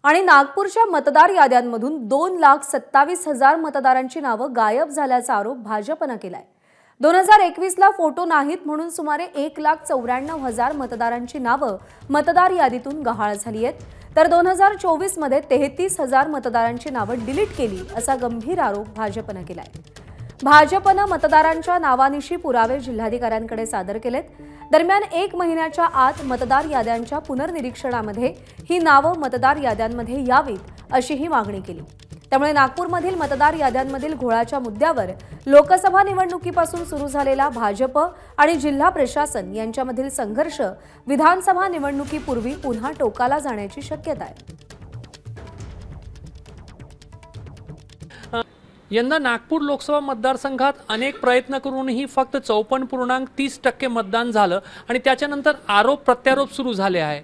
आणि नागपूरच्या मतदार याद्यांमधून 2,27,000 मतदारांची नावं गायब झाल्याचा आरोप भाजपने केलाय। 2021 ला फोटो नाहीत म्हणून सुमारे 1,94,000 मतदारांची नावं मतदार यादीतून गहाळ झाली आहेत, तर 2024 मध्ये 33,000 मतदारांची नावं डिलीट केली असा गंभीर आरोप भाजपने केलाय। भाजपने मतदारांच्या नावानिशी पुरावे जिल्हाधिकाऱ्यांकडे सादर केलेत। दरम्यान 1 महिन्याच्या आत मतदार याद्यांच्या पुनर्निरीक्षणामध्ये ही नावं मतदार याद्यांमध्ये यावीत अशीही मागणी केली। त्यामुळे नागपूरमधील मतदार याद्यांमधील घोळाच्या मुद्द्यावर लोकसभा निवडणुकीपासून सुरू झालेला भाजप आणि जिल्हा प्रशासन यांच्यामधील संघर्ष विधानसभा निवडणुकीपूर्वी पुन्हा टोकाला जाण्याची शक्यता आहे। यंदा नागपूर लोकसभा मतदारसंघात अनेक प्रयत्न करूनही फक्त 54.30% मतदान झालं आणि त्याच्यानंतर आरोप प्रत्यारोप सुरू झाले आहे।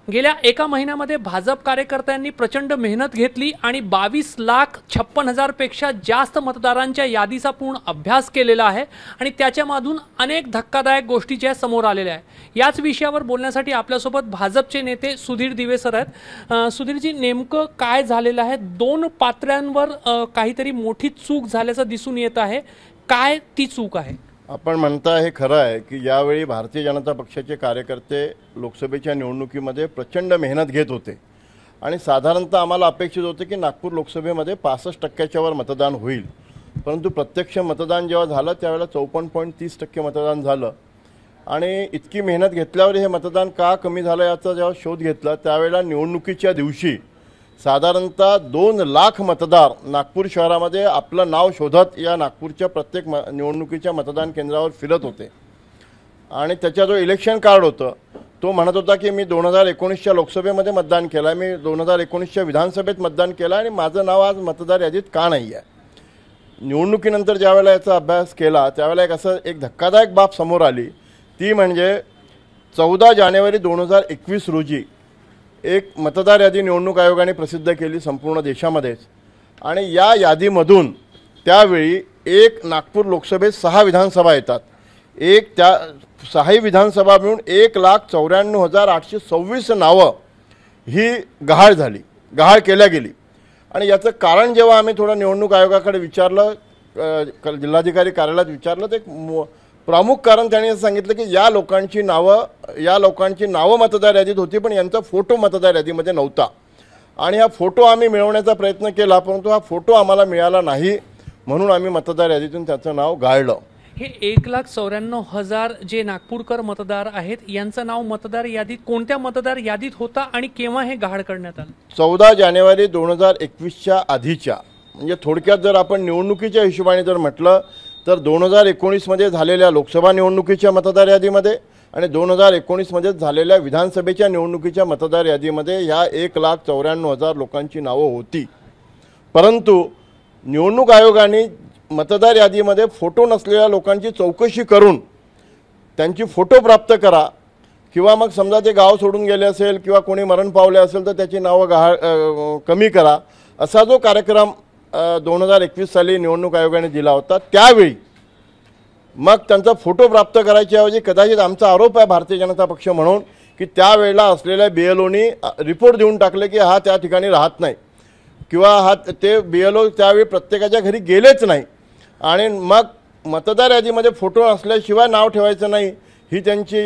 गेल्या एका महिन्यामध्ये भाजप कार्यकर्त्यांनी प्रचंड मेहनत घेतली आणि 22,56,000 पेक्षा जास्त मतदारांच्या यादीचा पूर्ण अभ्यास केलेला आहे आणि त्याच्यामधून अनेक धक्कादायक गोष्टी ज्या समोर आलेल्या आहेत। याच विषयावर बोलण्यासाठी आपल्यासोबत भाजपचे नेते सुधीर दिवे सर आहेत। सुधीरजी, नेमकं काय झालेलं आहे? 2 पात्र्यांवर काहीतरी मोठी चूक झाल्याचं दिसून येत आहे, काय ती चूक आहे? आपण म्हणता हे खरं आहे की यावेळी भारतीय जनता पक्षाचे कार्यकर्ते लोकसभेच्या निवडणुकीमध्ये प्रचंड मेहनत घेत होते आणि साधारणतः आम्हाला अपेक्षित होते की नागपूर लोकसभेमध्ये 65% वर मतदान होईल, परंतु प्रत्यक्ष मतदान जेव्हा झालं त्यावेळेला 54.30% मतदान झालं आणि इतकी मेहनत घेतल्यावर हे मतदान का कमी झालं याचा जेव्हा शोध घेतला त्यावेळेला निवडणुकीच्या दिवशी साधारणतः 2 लाख मतदार नागपूर शहरामध्ये आपलं नाव शोधत या नागपूरच्या प्रत्येक निवडणुकीच्या मतदान केंद्रावर फिरत होते आणि त्याचा जो इलेक्शन कार्ड होतं तो म्हणत होता की मी 2019च्या लोकसभेमध्ये मतदान केलं आहे, मी 2019च्या विधानसभेत मतदान केलं आणि माझं नाव आज मतदार यादीत का नाही आहे। निवडणुकीनंतर ज्यावेळेला याचा अभ्यास केला त्यावेळेला एक धक्कादायक बाब समोर आली, ती म्हणजे 14 जानेवारी 2021 रोजी एक मतदार यादी निवडणूक आयोगाने प्रसिद्ध केली संपूर्ण देशामध्येच आणि या यादीमधून त्यावेळी एक नागपूर लोकसभेत 6 विधानसभा येतात, एक त्या 6 विधानसभा मिळून 1,94,826 नावं ही गहाळ केल्या गेली। आणि याचं कारण जेव्हा आम्ही थोडं निवडणूक आयोगाकडे विचारलं, जिल्हाधिकारी कार्यालयात विचारलं, तर एक प्रमुख कारण त्यांनी असं सांगितलं की या लोकांची नावं मतदार यादीत होती पण यांचा फोटो मतदार यादीमध्ये नव्हता आणि हा फोटो आम्ही मिळवण्याचा प्रयत्न केला परंतु हा फोटो आम्हाला मिळाला नाही, म्हणून आम्ही मतदार यादीतून त्याचं नाव गाळलं। हे 1,94,000 जे नागपूरकर मतदार आहेत यांचं नाव मतदार यादीत कोणत्या मतदार यादीत होता आणि केव्हा हे गहाळ करण्यात आलं? 14 जानेवारी 2021च्या आधीच्या, म्हणजे थोडक्यात जर आपण निवडणुकीच्या हिशोबाने जर म्हटलं तर 2019 मध्ये झालेल्या लोकसभा निवडणुकीच्या मतदार यादीमध्ये आणि 2019 मध्ये झालेल्या विधानसभेच्या निवडणुकीच्या मतदार यादीमध्ये ह्या 1,94,000 लोकांची नावं होती, परंतु निवडणूक आयोगाने मतदार यादीमध्ये फोटो नसलेल्या लोकांची चौकशी करून त्यांची फोटो प्राप्त करा किंवा मग समजा ते गाव सोडून गेले असेल किंवा कोणी मरण पावले असेल तर त्याची नावं कमी करा असा जो कार्यक्रम 2021 साली निवडणूक आयोगाने दिला होता, त्यावेळी मग त्यांचा फोटो प्राप्त करायच्या ऐवजी कदाचित आमचा आरोप आहे भारतीय जनता पक्ष म्हणून की त्यावेळेला असलेल्या BLOनी रिपोर्ट देऊन टाकले की हा त्या ठिकाणी राहत नाही किंवा ते BLO त्यावेळी प्रत्येकाच्या घरी गेलेच नाही आणि मग मतदार यादीमध्ये फोटो असल्याशिवाय नाव ठेवायचं नाही ही त्यांची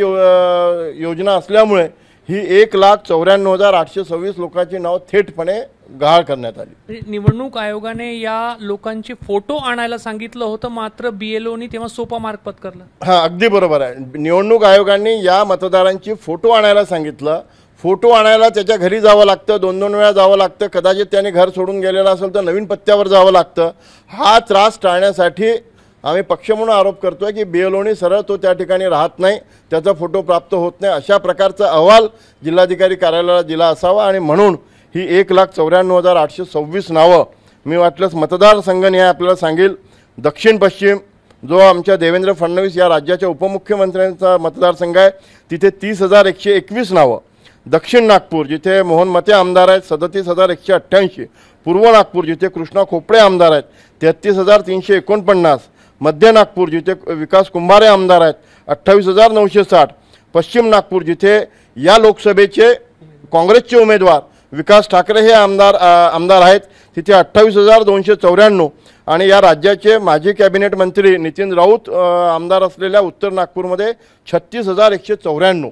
योजना असल्यामुळे ही 1,94,826 लोकांची नाव थेटपणे गहाळ करण्यात आली। निवडणूक आयोगाने या लोकांचे फोटो आणायला सांगितलं होतं, मात्र BLOनी तेव्हा सोपा मार्ग पत्करला। हां, अगदी बरोबर आहे। निवडणूक आयोगाने या मतदारांची फोटो आणायला सांगितलं, फोटो आणायला त्याच्या घरी जावं लागतं, 2-2 वेळा जावं लागतं, कदाचित त्याने घर सोडून गेलेला असेल तर नवीन पत्त्यावर जावं लागतं। हा त्रास टाळण्यासाठी आम्ही पक्ष म्हणून आरोप करतोय की BLOनी सरळ तो त्या ठिकाणी राहत नाही, त्याचा फोटो प्राप्त होत नाही अशा प्रकारचा अहवाल जिल्हाधिकारी कार्यालयाला दिला असावा आणि म्हणून ही 1,94,826 नावं मी वाटल्यास मतदारसंघनिहाय आपल्याला सांगेल। दक्षिण पश्चिम जो आमच्या देवेंद्र फडणवीस या राज्याच्या उपमुख्यमंत्र्यांचा मतदारसंघ आहे तिथे 30,121 नावं, दक्षिण नागपूर जिथे मोहन मते आमदार आहेत 37,188, पूर्व नागपूर जिथे कृष्णा खोपडे आमदार आहेत 33,349, मध्य नागपूर जिथे विकास कुंभारे आमदार आहेत 28,960, पश्चिम नागपूर जिथे या लोकसभेचे काँग्रेसचे उमेदवार विकास ठाकरे हे आमदार आहेत, तिथे 28,294 आणि या राज्याचे माजी कॅबिनेट मंत्री नितीन राऊत आमदार असलेल्या उत्तर नागपूरमध्ये 36,194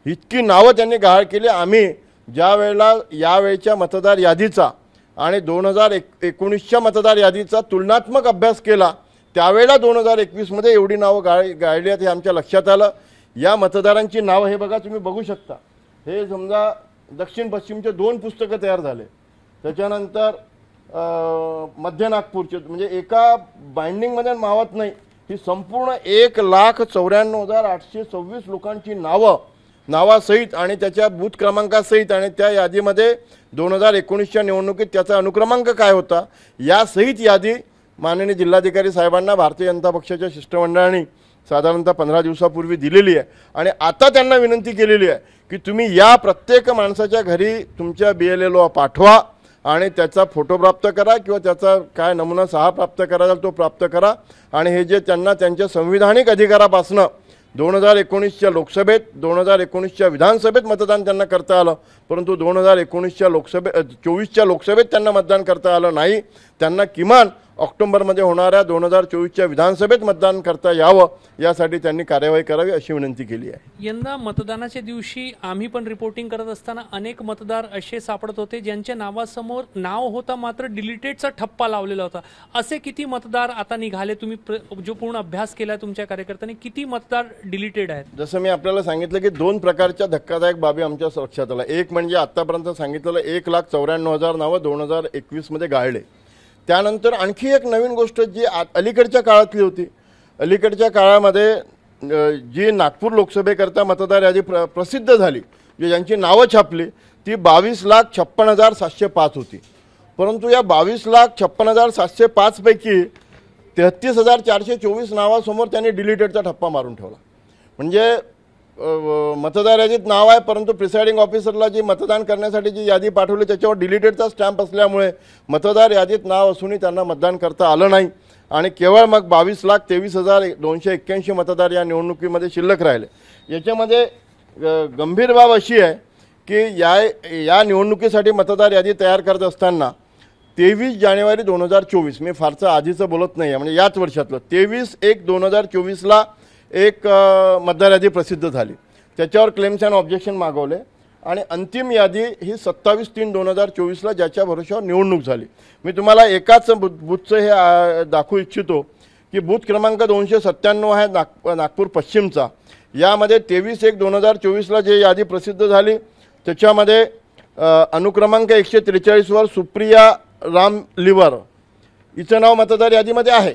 इतकी नावं त्यांनी गहाळ केली. आम्ही ज्या वेळेला यावेळच्या मतदार यादीचा आणि 2019च्या मतदार यादीचा तुलनात्मक अभ्यास केला त्यावेळेला 2021मध्ये एवढी नावं गाळली आहेत हे आमच्या लक्षात आलं. या मतदारांची नावं हे बघा, तुम्ही बघू शकता. हे समजा दक्षिण पश्चिमचे 2 पुस्तकं तयार झाले, त्याच्यानंतर मध्य नागपूरचे, म्हणजे एका बाइंडिंगमध्ये मावत नाही. ही संपूर्ण 1,94,826 लोकांची नावासहित आणि त्याच्या बूथ क्रमांकासहित आणि त्या यादीमध्ये 2019च्या निवडणुकीत त्याचा अनुक्रमांक काय होता यासहित यादी माननीय जिल्हाधिकारी साहेबांना भारतीय जनता पक्षाच्या शिष्टमंडळाने साधारणतः 15 दिवसापूर्वी दिलेली आहे. आणि आता त्यांना विनंती केलेली आहे की तुम्ही या प्रत्येक माणसाच्या घरी तुमच्या BLO पाठवा आणि त्याचा फोटो प्राप्त करा किंवा त्याचा काय नमुना 6 प्राप्त करायचा तो प्राप्त करा. आणि हे जे त्यांना त्यांच्या संविधानिक अधिकारापासनं 2019च्या लोकसभेत 2019च्या विधानसभेत मतदान त्यांना करता आलं, परंतु 2024च्या लोकसभेत त्यांना मतदान करता आलं नाही. त्यांना किमान ऑक्टोबरमध्ये होणाऱ्या 2024च्या विधानसभेत मतदान करता यावं यासाठी त्यांनी कार्यवाही करावी अशी विनंती केली आहे. यंदा मतदानाच्या दिवशी आम्ही पण रिपोर्टिंग करत असताना अनेक मतदार असे सापडत होते ज्यांच्या नावासमोर नाव होता मात्र डिलीटेडचा ठप्पा लावलेला होता. असे किती मतदार आता निघाले? तुम्ही जो पूर्ण अभ्यास केला तुमच्या कार्यकर्त्यांनी, किती मतदार डिलीटेड आहेत? जसं मी आपल्याला सांगितलं की 2 प्रकारच्या धक्कादायक बाबी आमच्या लक्षात आल्या. एक म्हणजे आतापर्यंत सांगितलेलं 1,94,000 नावं 2021मध्ये गाळले. त्यानंतर आणखी एक नवीन गोष्ट जी अलीकडच्या काळातली होती. अलीकडच्या काळामध्ये जी नागपूर लोकसभेकरता मतदार यादी प्रसिद्ध झाली, जी ज्यांची नावं छापली ती 22,56,705 होती. परंतु या 22,56,705 पैकी 33,424 नावासमोर त्यांनी डिलीटेडचा ठप्पा मारून ठेवला. म्हणजे मतदार यादीत नाव आहे परंतु प्रिसाइडिंग ऑफिसरला जी मतदान करण्यासाठी जी यादी पाठवली त्याच्यावर डिलीटेडचा स्टॅम्प असल्यामुळे मतदार यादीत नाव असूनही त्यांना मतदान करता आलं नाही. आणि केवळ मग 22,23,281 मतदार या निवडणुकीमध्ये शिल्लक राहिले. याच्यामध्ये गंभीर बाब अशी आहे की या निवडणुकीसाठी मतदार यादी तयार करत असताना 23 जानेवारी 2024, मी फारसं आधीचं बोलत नाही आहे, म्हणजे याच वर्षातलं 23/1/2024ला एक मतदार यादी प्रसिद्ध झाली. त्याच्यावर क्लेम्स अँड ऑब्जेक्शन मागवले आणि अंतिम यादी ही 27/3/2024ला ज्याच्या भरोशावर निवडणूक झाली. मी तुम्हाला एकाच बूथचं हे दाखवू इच्छितो की बूथ क्रमांक 297 आहे नागपूर पश्चिमचा. यामध्ये 23/1/2024ला जे यादी प्रसिद्ध झाली त्याच्यामध्ये अनुक्रमांक 143 वर सुप्रिया राम लिवर हिचं नाव मतदार यादीमध्ये आहे.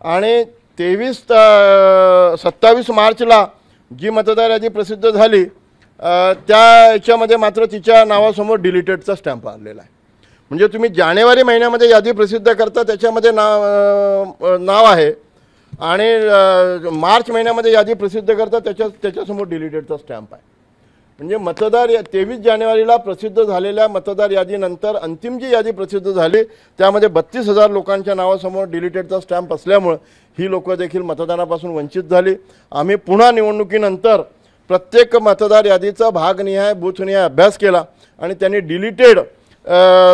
आणि 27 मार्चला जी मतदार यादी प्रसिद्ध झाली त्या याच्यामध्ये मात्र तिच्या नावासमोर डिलीटेडचा स्टॅम्प आलेला आहे. म्हणजे तुम्ही जानेवारी महिन्यामध्ये यादी प्रसिद्ध करता त्याच्यामध्ये नाव आहे आणि मार्च महिन्यामध्ये यादी प्रसिद्ध करता त्याच्यासमोर डिलीटेडचा स्टॅम्प आहे. म्हणजे मतदार 23 जानेवारीला प्रसिद्ध झालेल्या मतदार यादीनंतर अंतिम जी यादी प्रसिद्ध झाली त्यामध्ये 32,000 लोकांच्या नावासमोर डिलीटेडचा स्टॅम्प असल्यामुळे ही लोक देखील मतदानापासून वंचित झाली. आम्ही पुन्हा निवडणुकीनंतर प्रत्येक मतदार यादीचा भागनिहाय बूथनिहाय अभ्यास केला आणि त्यांनी डिलीटेड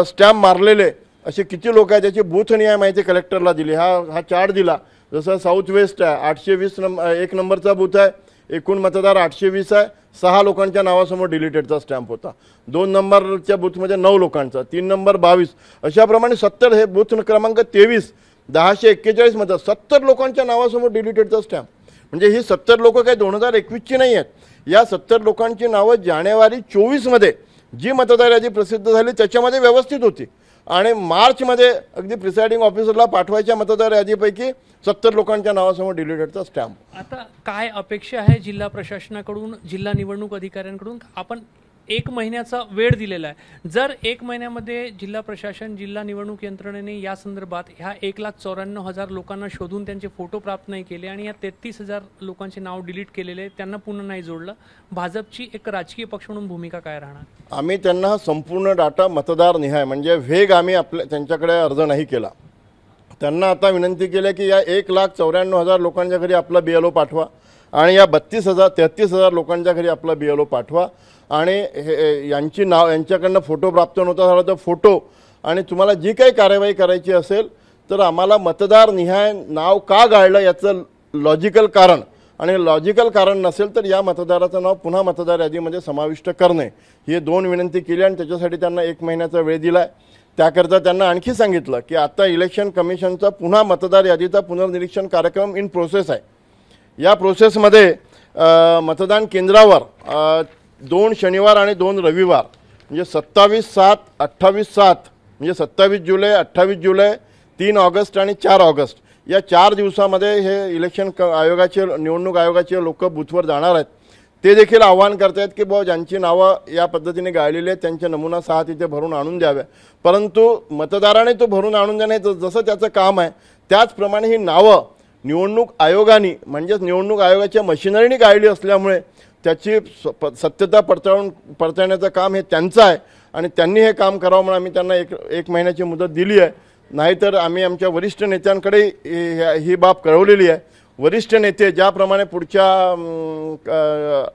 स्टॅम्प मारलेले असे किती लोक आहेत त्याची बूथनिहाय माहिती कलेक्टरला दिली. हा चार्ट दिला. जसं साऊथ वेस्ट आहे 820 1 नंबरचा बूथ आहे, एकूण मतदार 820 आहे, 6 लोकांच्या नावासमोर डिलीटेडचा स्टॅम्प होता. 2 नंबरच्या बूथमध्ये 9 लोकांचा, 3 नंबर 22, अशाप्रमाणे 70 हे बूथ क्रमांक 23 1041 मध्ये 70 लोकांच्या नावासमोर डिलीटेडचा स्टॅम्प. म्हणजे ही 70 लोक काही 2021ची नाही आहेत. या 70 लोकांची नावं जानेवारी 24मध्ये जी मतदार यादी प्रसिद्ध झाली त्याच्यामध्ये व्यवस्थित होती आणि मार्चमध्ये अगदी प्रिसाइडिंग ऑफिसरला पाठवायच्या मतदार यादीपैकी 70 लोकांच्या नावासमोर डिलीटेडचा स्टॅम्प. आता काय अपेक्षा आहे जिल्हा प्रशासनाकडून, जिल्हा निवडणूक अधिकाऱ्यांकडून? आपण 1 महिन्याचा वेळ दिलेला आहे. जर 1 महिन्यामध्ये जिल्हा प्रशासन, जिल्हा निवडणूक यंत्रणेने या संदर्भात ह्या 1,94,000 लोकांना शोधून त्यांचे फोटो प्राप्त नाही केले आणि या 33,000 लोकांचे नाव डिलीट केलेले, त्यांना पुन्हा नाही जोडलं, भाजपची एक राजकीय पक्ष म्हणून भूमिका काय राहणार? आम्ही त्यांना संपूर्ण डाटा मतदार निहाय म्हणजे वेग आम्ही त्यांच्याकडे अर्ज नाही केला. त्यांना आता विनंती केली की या 1,94,000 लोकांच्या घरी आपला BLO पाठवा आणि या 33,000 लोकांच्या घरी आपला BLO पाठवा आणि यांची नाव यांच्याकडनं फोटो प्राप्त नव्हता झाला तर फोटो, आणि तुम्हाला जी काही कार्यवाही करायची असेल तर आम्हाला मतदार निहाय नाव का गाळलं याचं लॉजिकल कारण, आणि लॉजिकल कारण नसेल तर या मतदाराचं नाव पुन्हा मतदार यादीमध्ये समाविष्ट करणे, ही 2 विनंती केली आणि त्याच्यासाठी त्यांना 1 महिन्याचा वेळ दिला आहे. त्याकरता त्यांना आणखी सांगितलं की आता इलेक्शन कमिशनचा पुन्हा मतदार यादीचा पुनर्निरीक्षण कार्यक्रम इन प्रोसेस आहे. या प्रोसेसमध्ये मतदान केंद्रावर 2 शनिवार आणि 2 रविवार म्हणजे 27/7, 28/7 म्हणजे 27 जुलै, 28 जुलै, 3 ऑगस्ट आणि 4 ऑगस्ट या 4 दिवसामध्ये हे इलेक्शन आयोगाचे, निवडणूक आयोगाचे लोक बूथवर जाणार आहेत. ते देखील आवाहन करतायत की बाबा ज्यांची नावं या पद्धतीने गाळलेली आहेत त्यांचे नमुना 6 तिथे भरून आणून द्यावे. परंतु मतदाराने तो भरून आणून देणे जसं त्याचं काम आहे त्याचप्रमाणे ही नावं निवडणूक आयोगाने म्हणजेच निवडणूक आयोगाच्या मशिनरीने गाळली असल्यामुळे त्याची सत्यता पडताळण्याचं काम हे त्यांचं आहे आणि त्यांनी हे काम करावं म्हणून आम्ही त्यांना एक महिन्याची मुदत दिली आहे. नाहीतर आम्ही आमच्या वरिष्ठ नेत्यांकडे ही बाब कळवलेली आहे. वरिष्ठ नेते ज्याप्रमाणे पुढच्या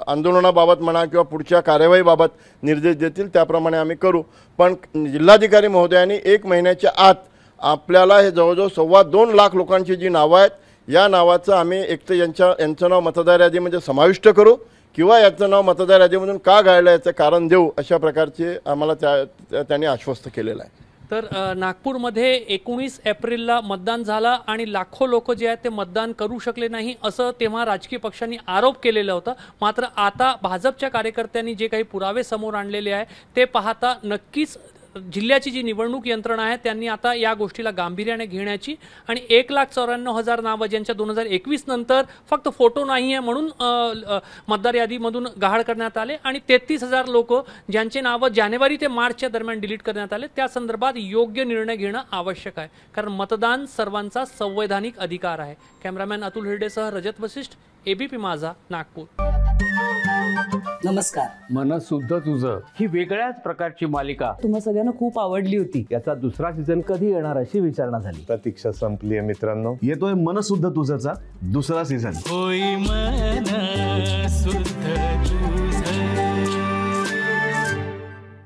आंदोलनाबाबत म्हणा किंवा पुढच्या कार्यवाहीबाबत निर्देश देतील त्याप्रमाणे आम्ही करू. पण जिल्हाधिकारी महोदयांनी 1 महिन्याच्या आत आपल्याला हे जवळजवळ 2.25 लाख लोकांची जी नावं आहेत या नावाचं आम्ही एक तर यांचं नाव मतदार यादीमध्ये समाविष्ट करू किंवा याचं नाव मतदार यादीमधून का गाळलं याचं कारण देऊ, अशा प्रकारचे आम्हाला त्यांनी आश्वस्त केलेलं आहे. तर नागपूरमध्ये 19 एप्रिलला मतदान झालं आणि लाखो लोक जे आहेत ते मतदान करू शकले नाही असं तेव्हा राजकीय पक्षांनी आरोप केलेला होता. मात्र आता भाजपच्या कार्यकर्त्यांनी जे काही पुरावे समोर आणलेले आहे ते पाहता नक्कीच जिल्ह्याची जी निवडणूक यंत्रणा आहे त्यांनी आता या गोष्टीला गांभीर्याने घेण्याची आणि 1,94,000 नावं ज्यांच्या 2021 नंतर फक्त फोटो नाही आहे म्हणून मतदार यादीमधून गहाळ करण्यात आले आणि 33,000 लोक ज्यांचे नावं जानेवारी ते मार्चच्या दरम्यान डिलीट करण्यात आले त्या संदर्भात योग्य निर्णय घेणं आवश्यक आहे, कारण मतदान सर्वांचा संवैधानिक अधिकार आहे. कॅमेरामॅन अतुल हिरडेसह रजत वशिष्ठ, ABP माझा, नागपूर. नमस्कार. मन सुद्धा तुझं ही वेगळ्याच प्रकारची मालिका तुम्हा सगळ्यांना खूप आवडली होती. याचा दुसरा सीझन कधी येणार अशी विचारणा झाली. प्रतीक्षा संपली आहे मित्रांनो. येतोय मन सुद्धा तुझाचा दुसरा सीझन. होई मन सुद्धा